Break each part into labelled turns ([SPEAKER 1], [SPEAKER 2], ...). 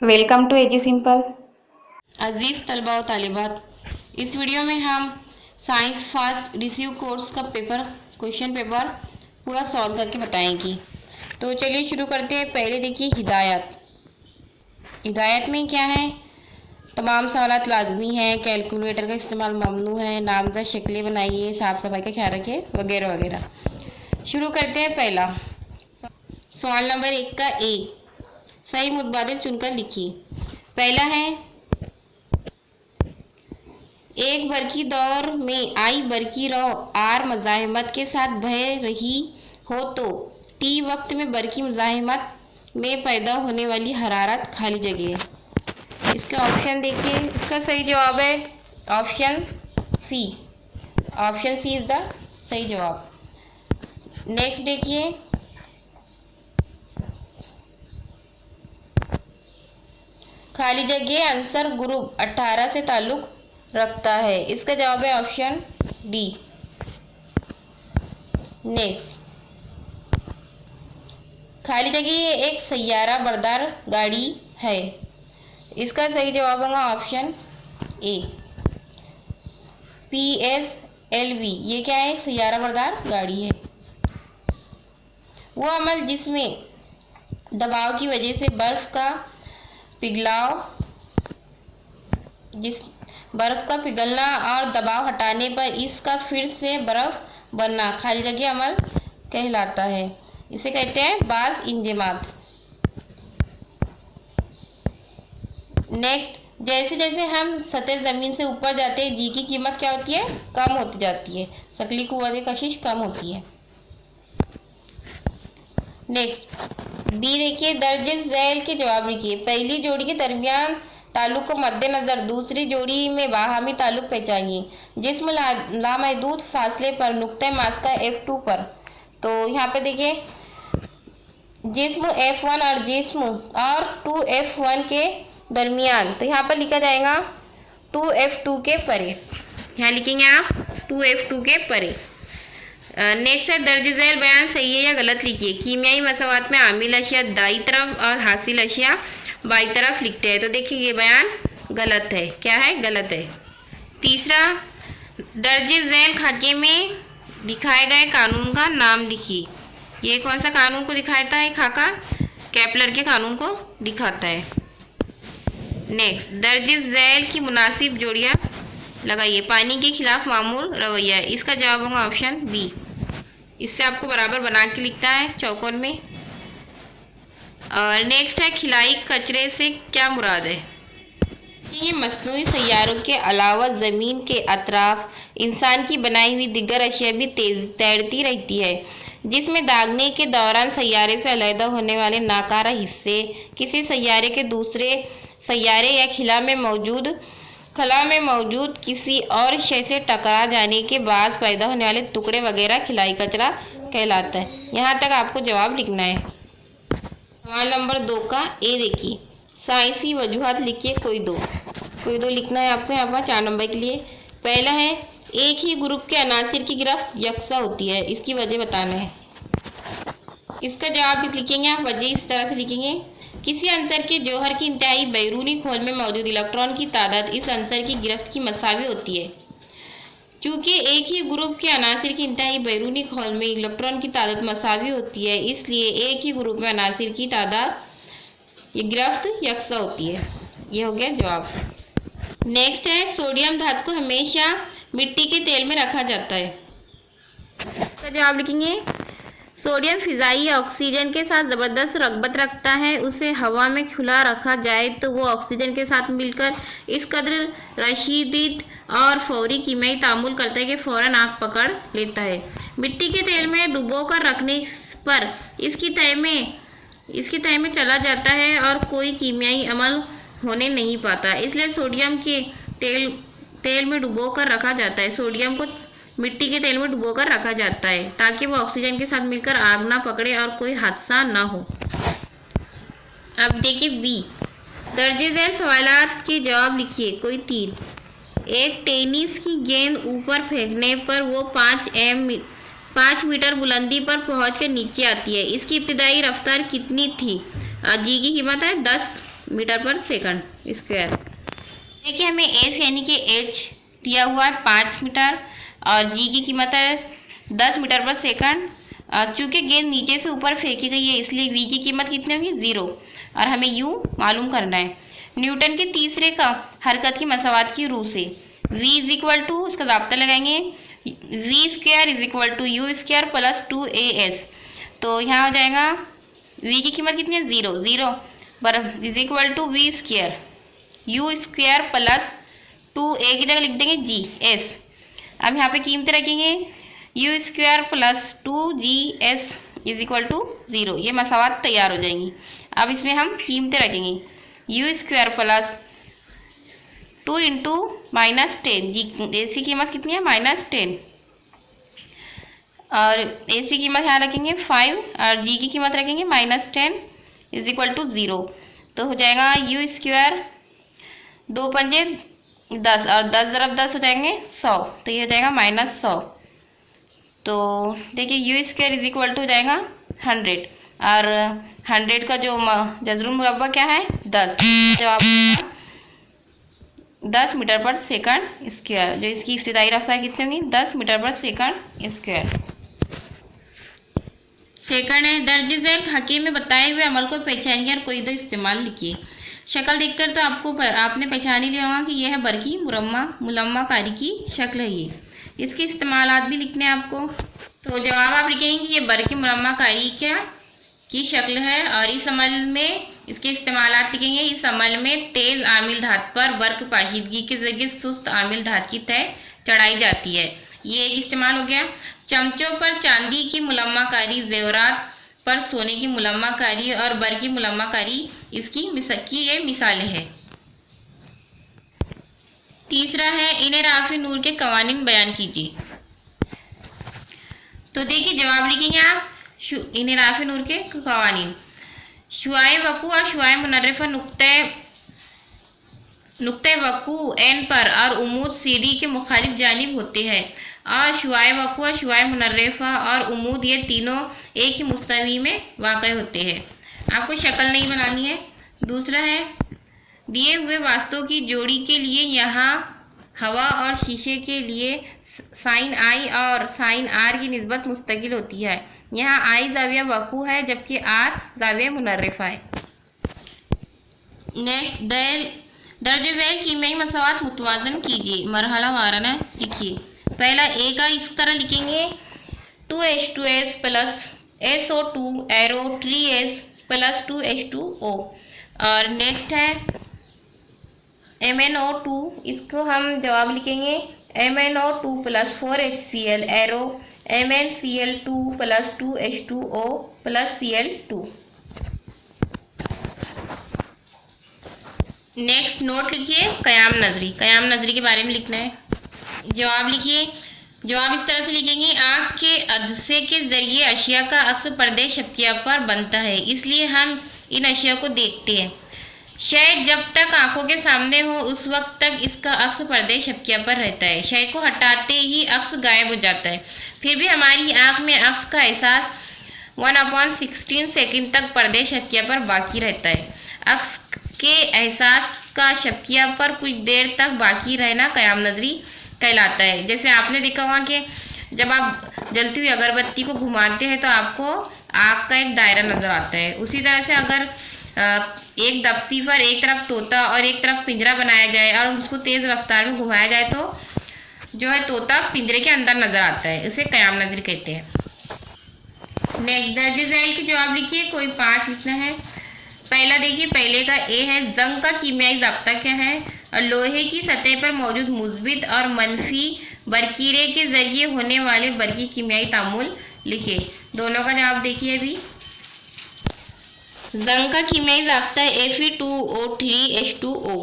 [SPEAKER 1] Welcome to AG simple.
[SPEAKER 2] अजीज़ तलबा व तालिबात, इस वीडियो में हम साइंस फास्ट रिसीव कोर्स का क्वेश्चन पेपर पूरा सॉल्व करके बताएंगी। तो चलिए शुरू करते हैं। पहले देखिए हिदायत में क्या है। तमाम सवालात लाजमी हैं, कैलकुलेटर का इस्तेमाल ममनू है, नामज़द शक्लें बनाइए, साफ़ सफाई का ख्याल रखिए, वगैरह वगैरह। शुरू करते हैं। पहला सवाल नंबर 1 का ए, सही मुतबादिल चुनकर लिखिए। पहला है, एक बरकी दौर में आई बरकी रो आर मज़ाहमत के साथ बह रही हो तो टी वक्त में बरकी मज़ाहमत में पैदा होने वाली हरारत खाली जगह है। इसका ऑप्शन देखिए। इसका सही जवाब है option C. Option C is the सही जवाब। नेक्स्ट देखिए, खाली जगह आंसर ग्रुप 18 से ताल्लुक़ रखता है। इसका जवाब है ऑप्शन डी। नेक्स्ट, खाली जगह ये एक सैयारा बरदार गाड़ी है। इसका सही जवाब होगा ऑप्शन ए, PSLV। ये क्या है? एक सैयारा बरदार गाड़ी है। वो अमल जिसमें दबाव की वजह से बर्फ का पिघलना और दबाव हटाने पर इसका फिर से बर्फ बनना खाली जगह अमल कहलाता है। इसे कहते हैं बाज़ इंजमात। नेक्स्ट, जैसे जैसे हम सतह ज़मीन से ऊपर जाते हैं जी की कीमत क्या होती है? कम होती जाती है। शकली कुव्वत कशिश कम होती है। नेक्स्ट बी देखिए, दर्जे झैल के जवाब लिखिए। पहली जोड़ी के दरमियान ताल्लुक़ को मद्देनज़र दूसरी जोड़ी में बाहमी ताल्लुक़ पहचानिए। जिस्म लामहदूद फासले पर नुक्ते मास्का F2 पर। तो यहाँ पे देखिए, जिस्म F1 और जिस्म और 2F1 के दरमियान, तो यहाँ पर लिखा जाएगा 2F2 के परे। यहाँ लिखेंगे आप 2F2 के परे। नेक्स्ट है, दर्ज झैल बयान सही है या गलत लिखिए। कीमियाई मसवात में आमिल अशिया दाई तरफ और हासिल अशिया बाई तरफ लिखते हैं। तो देखिए ये बयान गलत है। क्या है? गलत है। तीसरा, दर्ज झैल खाके में दिखाए गए कानून का नाम लिखिए। ये कौन सा कानून को दिखाता है? खाका केपलर के कानून को दिखाता है। नेक्स्ट, दर्ज झैल की मुनासिब जोड़ियाँ लगाइए। पानी के खिलाफ मामूल रवैया। इसका जवाब होगा ऑप्शन बी। इससे आपको बराबर बना के लिखना है चौकोर में। और नेक्स्ट है, खिलाई कचरे से क्या मुराद है? ये मस्नूई सैयारों के अलावा ज़मीन के अतराफ इंसान की बनाई हुई दिगर अशिया भी तैरती रहती है, जिसमें दागने के दौरान सैयारे से अलहदा होने वाले नाकारा हिस्से किसी सैयारे के दूसरे सैयारे या खला में मौजूद किसी और शय से टकरा जाने के बाद पैदा होने वाले टुकड़े वगैरह खिलाई कचरा कहलाता है। यहाँ तक आपको जवाब लिखना है। सवाल नंबर 2 का ए देखिए, साइंसी वजूहात लिखिए। कोई दो लिखना है आपको यहाँ पर 4 नंबर के लिए। पहला है, एक ही ग्रुप के अनासिर की गिरफ्त यकसा होती है। इसकी वजह बताना है। इसका जवाब भी लिखेंगे आप। वजह इस तरह से लिखेंगे, किसी अंसर के जौहर की इंतहाई बैरूनी खोल में मौजूद इलेक्ट्रॉन की तादाद इस अंसर की गिरफ्त की मसावी होती है। चूँकि एक ही ग्रुप के अनासिर की इंतहाई बैरूनी खोल में इलेक्ट्रॉन की तादाद मसावी होती है, इसलिए एक ही ग्रुप में अनासिर की तादाद ये गिरफ्त यकसा होती है। ये हो गया जवाब। नेक्स्ट है, सोडियम धातु को हमेशा मिट्टी के तेल में रखा जाता है। इसका जवाब लिखेंगे, सोडियम फिज़ाई ऑक्सीजन के साथ ज़बरदस्त रग़बत रखता है। उसे हवा में खुला रखा जाए तो वो ऑक्सीजन के साथ मिलकर इस कदर रशीद और फौरी कीमियाई तामुल करता है कि फ़ौरन आग पकड़ लेता है। मिट्टी के तेल में डुबो कर रखने पर इसकी तह में चला जाता है और कोई कीमियाई अमल होने नहीं पाता। इसलिए सोडियम के तेल में डुबो कर रखा जाता है। सोडियम को मिट्टी के तेल में डुबोकर रखा जाता है ताकि वो ऑक्सीजन के साथ मिलकर आग ना पकड़े और कोई हादसा ना हो। अब देखिए बी, दर्जे झैल सवालात के जवाब लिखिए। कोई 3। एक टेनिस की गेंद ऊपर फेंकने पर वो 5 मीटर बुलंदी पर पहुंचकर नीचे आती है। इसकी इब्तिदाई रफ्तार कितनी थी? जी की कीमत है 10 मीटर पर सेकंड स्क्वायर। देखिए हमें एस यानी कि एच दिया हुआ है 5 मीटर और जी की कीमत है 10 मीटर पर सेकंड। चूँकि गेंद नीचे से ऊपर फेंकी गई है इसलिए वी की कीमत कितनी होगी 0 और हमें यू मालूम करना है। न्यूटन के तीसरे का हरकत की मसावात की रूह से v इज इक्वल टू, इसका ज़ाब्ता लगाएंगे, v square is equal to u square plus 2as। तो यहाँ हो जाएगा v की कीमत कितनी है 0 बराबर is equal to v square u square plus 2a की जगह लिख देंगे gs। अब यहाँ पे कीमतें रखेंगे u square plus 2gs is equal to 0। ये मसावात तैयार हो जाएंगी। अब इसमें हम कीमतें रखेंगे यू स्क्वायर प्लस 2 इंटू -10 जी ए सी कीमत कितनी है -10 और ए सी कीमत यहाँ रखेंगे 5 और जी की कीमत रखेंगे -10 इज इक्वल टू 0। तो हो जाएगा यू स्क्वायर 2 पंजे 10 और 10 ज़रब 10 हो जाएंगे 100। तो ये हो जाएगा -100। तो देखिए u square is equal to हो जाएगा 100 और 100 का जो जज़रुल मुरब्बा क्या है 10। जवाब 10 मीटर पर सेकंड स्क्वायर। जो इसकी इब्तिदाई रफ्तार कितनी होगी 10 मीटर पर सेकंड स्क्वायर। सेकंड है दर्ज झैल खाके में बताए हुए अमल को पहचानिए और कोई दो इस्तेमाल लिखिए। शक्ल देखकर तो आपने पहचान ही लिया होगा कि यह बरकी मुलम्मा कारी की शक्ल है। ये इसके इस्तेमालात भी लिखने हैं आपको। तो जवाब आप लिखेंगे कि ये बरकी मुलम्मा कारी की शक्ल है और इस अमल में इसके इस्तेमालात लिखेंगे। इस अमल में तेज़ आमिल धात पर वर्क पाशीदगी के जरिए सुस्त आमिल धात की तय चढ़ाई जाती है। ये एक इस्तेमाल हो गया। चमचों पर चांदी की मुलम्माकारी, जेवरात पर सोने की मुलम्माकारी और बरकी मुलम्माकारी इसकी ये मिसालें हैं। तीसरा है इन्हें राफ़ी नूर के कवानीन बयान कीजिए। तो देखिए जवाब लिखेंगे आप इन्हें राफ़ी नूर के कवानीन। शुआए वकू और शुआए मुनर्रिफा नुक्ते वकू एन पर और उमूद सीडी के मुखालिफ जानिब होते हैं और शुआए वकू और शुआए मुनर्रिफा और उमूद ये तीनों एक ही मुस्तवी में वाक़ होते हैं। आपको शक्ल नहीं बनानी है। दूसरा है दिए हुए वास्तों की जोड़ी के लिए यहाँ हवा और शीशे के लिए साइन आई और साइन आर की निस्बत मुस्तकिल होती है। यहाँ आई जाविया वकू है जबकि आर जाविया मुनर्रिफा है। नेक्स्ट दर्ज झैल कीमियाई मसावात मुतवाज़न कीजिए। मरहला वाराना लिखिए। पहला ए का इस तरह लिखेंगे 2H2S plus SO2 arrow 3S plus 2H2O। और नेक्स्ट है MnO2, इसको हम जवाब लिखेंगे MnO2 plus 4HCl arrow MnCl2 plus 2H2O plus Cl2। Next note लिखिए क़याम नजरी के बारे में लिखना है। जवाब लिखिए। जवाब इस तरह से लिखेंगे आँख के अदसे के ज़रिए अशिया का अक्स पर्दे शबकिया पर बनता है, इसलिए हम इन अशिया को देखते हैं। शय जब तक आंखों के सामने हो उस वक्त तक इसका अक्स पर्दे शबकिया पर रहता है। शय को हटाते ही अक्स गायब हो जाता है। फिर भी हमारी आँख में अक्स का एहसास 1/16 सेकंड तक पर्दे शबकिया पर बाकी रहता है। अक्स के एहसास का शबकिया पर कुछ देर तक बाकी रहना क़याम नजरी कहलाता है। जैसे आपने देखा होगा कि जब आप जलती हुई अगरबत्ती को घुमाते हैं तो आपको आग का एक दायरा नज़र आता है। उसी तरह से अगर एक दफ्ती पर एक तरफ तोता और एक तरफ पिंजरा बनाया जाए और उसको तेज़ रफ्तार में घुमाया जाए तो जो है तोता पिंजरे के अंदर नज़र आता है। उसे क़याम नजरी कहते हैं। नेक्स्ट दर्ज झैल के जवाब लिखिए। कोई 5 लिखना है। पहला देखिए, पहले का ए है जंग का कीमियाई ज़ाब्ता क्या है और लोहे की सतह पर मौजूद मुस्बित और मनफी बरकीरे के ज़रिए होने वाले बरकी कीमियाई तामुल लिखिए। दोनों का जवाब देखिए। अभी जंग का कीमियाई ज़ाब्ता है Fe2O3H2O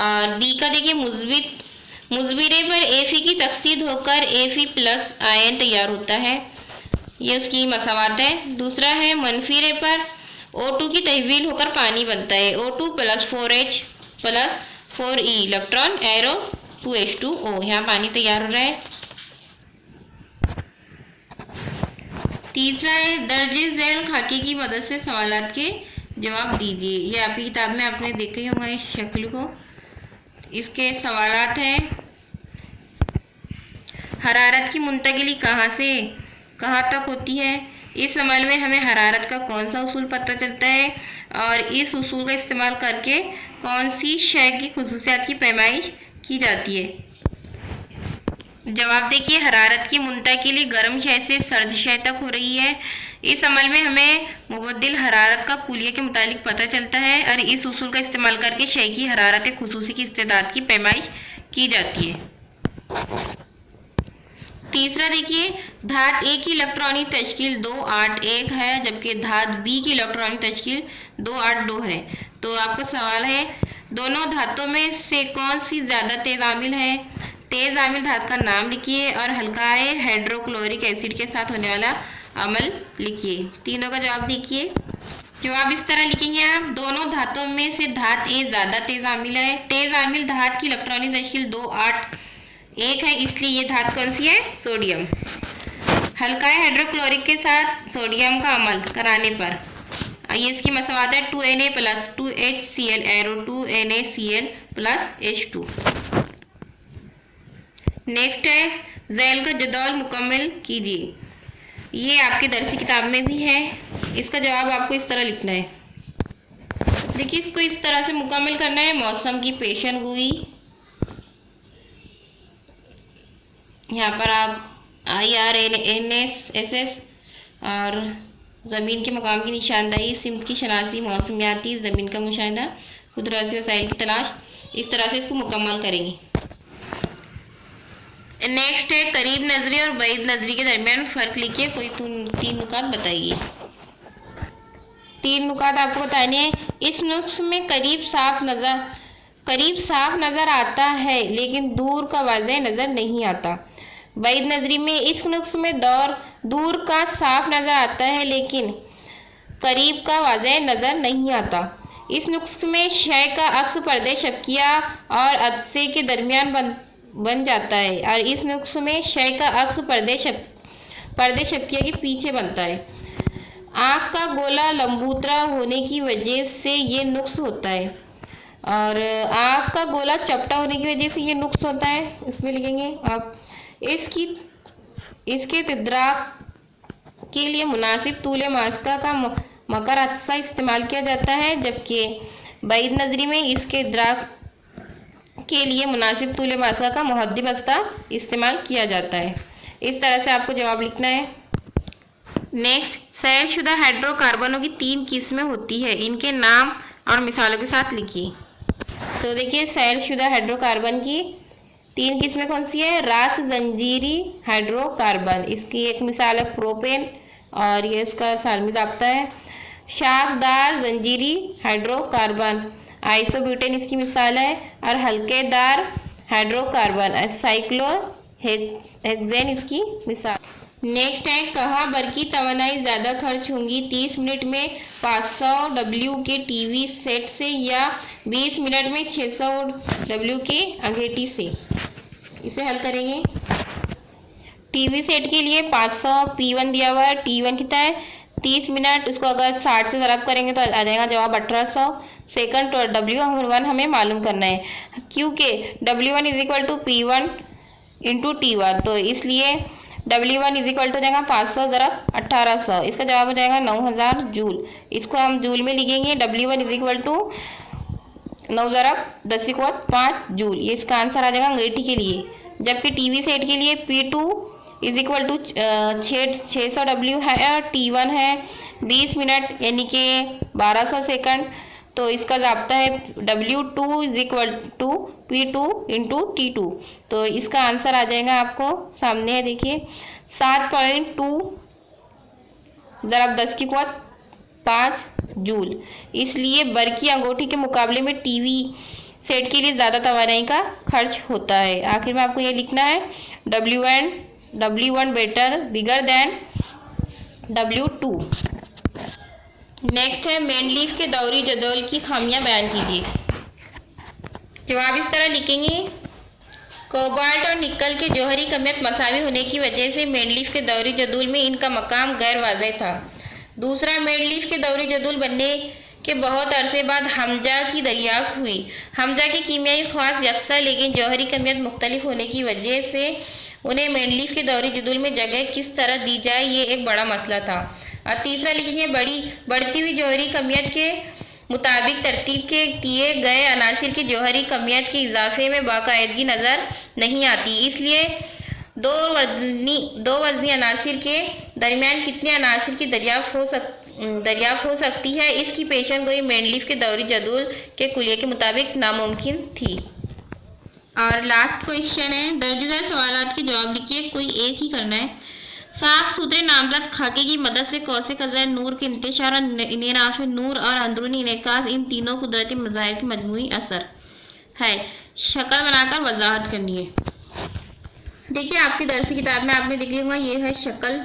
[SPEAKER 2] और डी का देखिए मुस्बिरे पर Fe की तकसीद होकर Fe प्लस आयन तैयार होता है, ये उसकी मसावात है। दूसरा है मनफीरे पर O2 की तहवील होकर पानी बनता है, O2 plus 4H plus 4E electron arrow 2H2O, यहाँ पानी तैयार हो रहा है। तीसरा है दर्ज झैल खाके की मदद से सवालात के जवाब दीजिए। ये आपकी किताब में आपने देखे ही होंगे इस शक्ल को। इसके सवालात हैं, हरारत की मुंतकिली कहाँ से कहाँ तक होती है? इस अमल में हमें हरारत का कौन सा उसूल पता चलता है और इस उसूल का इस्तेमाल करके कौन सी शय की खुसूसियात की पैमाइश की जाती है? जवाब देखिए, हरारत की मुंतकिली गर्म शय से सर्द शय तक हो रही है। इस अमल में हमें मुबद्दिल हरारत का कुलिया के मुतालिक पता चलता है और इस उसूल का इस्तेमाल करके शय की हरारत खुसूसी की इस्तेदाद की पैमाइश की जाती है। तीसरा देखिए, धात ए की इलेक्ट्रॉनिक तश्कील 281 है जबकि धात बी की इलेक्ट्रॉनिक तश्कील 282 है। तो आपका सवाल है, दोनों धातों में से कौन सी ज़्यादा तेज आमिल है? तेज आमिल धात का नाम लिखिए और हल्काए हाइड्रोक्लोरिक एसिड के साथ होने वाला अमल लिखिए। तीनों का जवाब देखिए। जवाब इस तरह लिखेंगे आप, दोनों धातों में से धात ए ज़्यादा तेज आमिल है। तेज आमिल धात की इलेक्ट्रॉनिक तश्कील 281 है, इसलिए ये धात कौन सी है? सोडियम। हल्काए हाइड्रोक्लोरिक के साथ सोडियम का अमल कराने पर ये इसकी मसवात है 2Na plus 2HCl arrow 2NaCl plus H2। Next है, ज़ैल का जदौल मुकम्मल कीजिए। ये आपके दरसी किताब में भी है। इसका जवाब आपको इस तरह लिखना है। देखिए, इसको इस तरह से मुकम्मल करना है। मौसम की पेशन गोई, यहाँ पर आप IRNSS और ज़मीन के मकाम की निशानदाही, सिमत की शनासी, मौसमियाती, ज़मीन का मुशाहिदा, कुदरती वसाइल की तलाश, इस तरह से इसको मुकम्मल करेंगे। नेक्स्ट है, करीब नजरी और बैद नजरी के दरमियान फ़र्क लिखिए। कोई 3 नुकात बताइए। 3 नुकात आपको बताने हैं। इस नुक्स में करीब साफ नज़र आता है लेकिन दूर का वाज़ेह नज़र नहीं आता। बैद नजरी में इस नुक्स में दूर का साफ नज़र आता है लेकिन करीब का वाज़ेह नज़र नहीं आता। इस नुक्स में शय का अक्स पर्दे शबकिया और अदसे के दरमियान बन जाता है और इस नुक्स में शय का अक्स पर्दे शबकिया के पीछे बनता है। आँख का गोला लंबूतरा होने की वजह से ये नुक्स होता है और आँख का गोला चपटा होने की वजह से ये नुक्स होता है। इसमें लिखेंगे आप। इसके तिद्राक के लिए मुनासिब तूले मास्का का मकर अदसा इस्तेमाल किया जाता है जबकि बैद नजरी में इसके इद्राक के लिए मुनासिब तूले मास्का का मुहद्दिब अस्ता इस्तेमाल किया जाता है। इस तरह से आपको जवाब लिखना है। नेक्स्ट, सैलशुदा हाइड्रोकार्बनों की 3 किस्में होती है, इनके नाम और मिसालों के साथ लिखिए। तो देखिए, सैलशुदा हाइड्रोकार्बन की 3 किस्में कौन सी है? रास जंजीरी हाइड्रोकार्बन, इसकी एक मिसाल है प्रोपेन और ये इसका सालमी ज़ाब्ता है। शाखदार जंजीरी हाइड्रोकार्बन, आइसोब्यूटेन इसकी मिसाल है और हल्केदार हाइड्रोकार्बन साइक्लोहेक्सेन इसकी मिसाल। नेक्स्ट है, कहाँ बरकी तवानाई ज़्यादा खर्च होंगी? 30 मिनट में 500 W के टीवी सेट से या 20 मिनट में 600 W के अंगेठी से? इसे हल करेंगे। टीवी सेट के लिए 500 P1 दिया हुआ है। T1 कितना है? 30 मिनट। उसको अगर 60 से ज़रब करेंगे तो आ जाएगा जवाब 1800 सेकंड। और W1 हमें मालूम करना है क्योंकि W1 is equal to P1 into T1, तो इसलिए W1 इज इक्वल टू जाएगा 500 ज़रब 1800। इसका जवाब हो जाएगा 9000 जूल। इसको हम जूल में लिखेंगे। W1 इज इक्वल टू 9 ज़रब 10⁵ जूल। ये इसका आंसर आ जाएगा अंगीठी के लिए। जबकि टीवी सेट के लिए P2 is equal to 600 W है और T1 है 20 मिनट यानी कि 1200 सेकंड। तो इसका ज़ाब्ता है W2 is equal to P2 into T2। तो इसका आंसर आ जाएगा आपको सामने है, देखिए 7.2 ज़रब 10⁵ जूल। इसलिए बरकी अंगूठी के मुकाबले में टीवी सेट के लिए ज़्यादा तवानाई का खर्च होता है। आखिर में आपको ये लिखना है W1 better bigger than W2। Next है, मेनलीफ के दौरी जदौल की खामियां बयान कीजिए। जवाब इस तरह लिखेंगे। कोबाल्ट और निकल के जौहरी कमियत मसावी होने की वजह से मेनलीफ के दौरी जदूल में इनका मकाम गैर वाज़ेह था। दूसरा, मेनलीफ के दौरी जदूल बनने के बहुत अरसे बाद हमजा की दरियाफ्त हुई। हमजा की कीमियाई ख़वास यकसा लेकिन जौहरी कमियत मुख्तलिफ होने की वजह से उन्हें मेंडलीफ के दौरी जदूल में जगह किस तरह दी जाए ये एक बड़ा मसला था। और तीसरा लिखेंगे बढ़ती हुई जौहरी कमियत के मुताबिक तरतीब के दिए गए अनासिर के जौहरी कमियत के इजाफे में बाकायदगी नज़र नहीं आती, इसलिए दो वज़नी अनासिर के दरमियान कितने अनासिर की दरियाफ्त हो सकती है, इसकी पेशन गोई मेंडलीफ के दौरी जदूल के कुलिये के मुताबिक नामुमकिन थी। और लास्ट क्वेश्चन है, दर्जेदार सवालात के जवाब लिखिए, कोई एक ही करना है। साफ सुथरे नामजद खाके की मदद से कौसे कज़ाए नूर के इंतशार और इनेराफ नूर और अंदरूनी इनेकास इन तीनों कुदरती मज़ाहिर की मजमूई असर है। शक्ल बनाकर वजाहत करनी है। देखिए आपकी दरसी किताब में आपने लिखा होगा ये है शक्ल,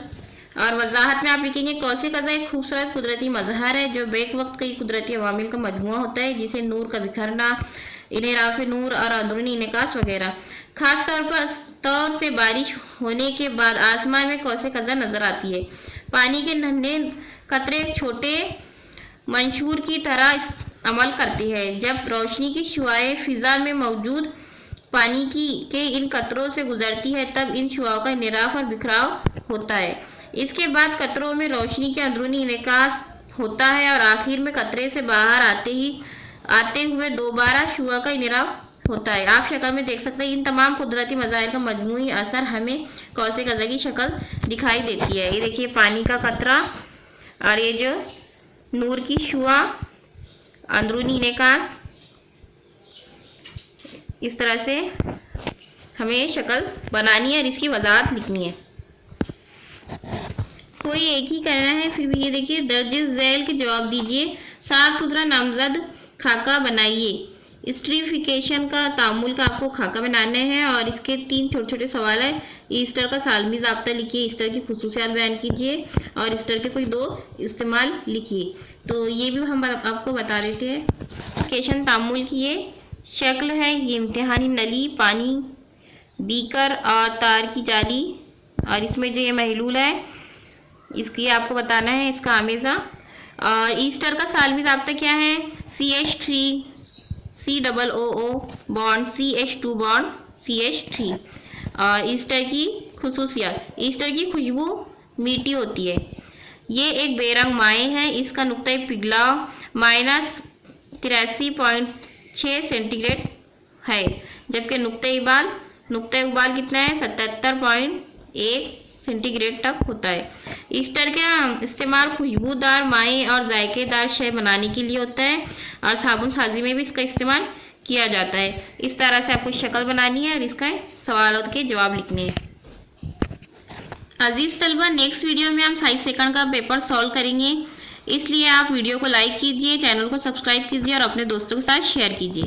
[SPEAKER 2] और वजाहत में आप लिखेंगे कौसे कज़ा एक खूबसूरत कुदरती मजहर है जो बेक वक्त कई कुदरती अवामिल का मजमुआ होता है, जिसे नूर का बिखरना, इनेराफ नूर और अंदरूनी इनेकास वगैरह। ख़ास तौर से बारिश होने के बाद आसमान में कौसे कज़ा नज़र आती है। पानी के नन्हे कतरे एक छोटे मंशूर की तरह अमल करती है। जब रोशनी की शुआएं फ़िज़ा में मौजूद पानी के इन कतरों से गुजरती है तब इन शुआओं का इनेराफ और बिखराव होता है। इसके बाद कतरों में रोशनी के अंदरूनी इनेकास होता है और आखिर में कतरे से बाहर आते हुए दोबारा शुआ का इनेराफ होता है। आप शक्ल में देख सकते हैं इन तमाम कुदरती मज़ाहिर का मजमूई असर हमें कौसे कज़ा की शक्ल दिखाई देती है। ये देखिए पानी का कतरा और ये जो नूर की शुआ, अंदरूनी इनेकास, इस तरह से हमें शक्ल बनानी है और इसकी वजाहत लिखनी है। कोई एक ही करना है। फिर भी ये देखिए दर्जे झैल के जवाब दीजिए। साफ सुथरा नामजद खाका बनाइए। स्ट्रीफिकेशन का तामुल का आपको खाका बनाना है और इसके 3 छोटे छोटे सवाल हैं। ईस्टर का सालमी ज़ाब्ता लिखिए, ईस्टर की खुसूसियात बयान कीजिए और ईस्टर के कोई 2 इस्तेमाल लिखिए। तो ये भी हम आपको बता रहे थे। स्ट्रीफिकेशन तामुल की ये शक्ल है, ये इम्तिहानी नली, पानी, बीकर और तार की जाली, और इसमें जो ये महलूल है इसकी आपको बताना है इसका आमेज़ा। और ईस्टर का सालमी ज़ाब्ता क्या है, CH3 COO bond CH2 bond CH3। और ईस्टर की खुसूसियात, ईस्टर की खुशबू मीठी होती है। ये एक बेरंग माए है, इसका नुक्ता पिघलाव -83.6 सेंटीग्रेड है, जबकि नुक्ता उबाल कितना है 77.1 सेंटीग्रेड तक होता है। ईस्टर का इस्तेमाल खुशबूदार माए और जायकेदार शय बनाने के लिए होता है और साबुन साजी में भी इसका इस्तेमाल किया जाता है। इस तरह से आपको शक्ल बनानी है और इसका सवालों के जवाब लिखने हैं। अजीज़ तलबा, नेक्स्ट वीडियो में हम 60 सेकंड का पेपर सॉल्व करेंगे, इसलिए आप वीडियो को लाइक कीजिए, चैनल को सब्सक्राइब कीजिए और अपने दोस्तों के साथ शेयर कीजिए।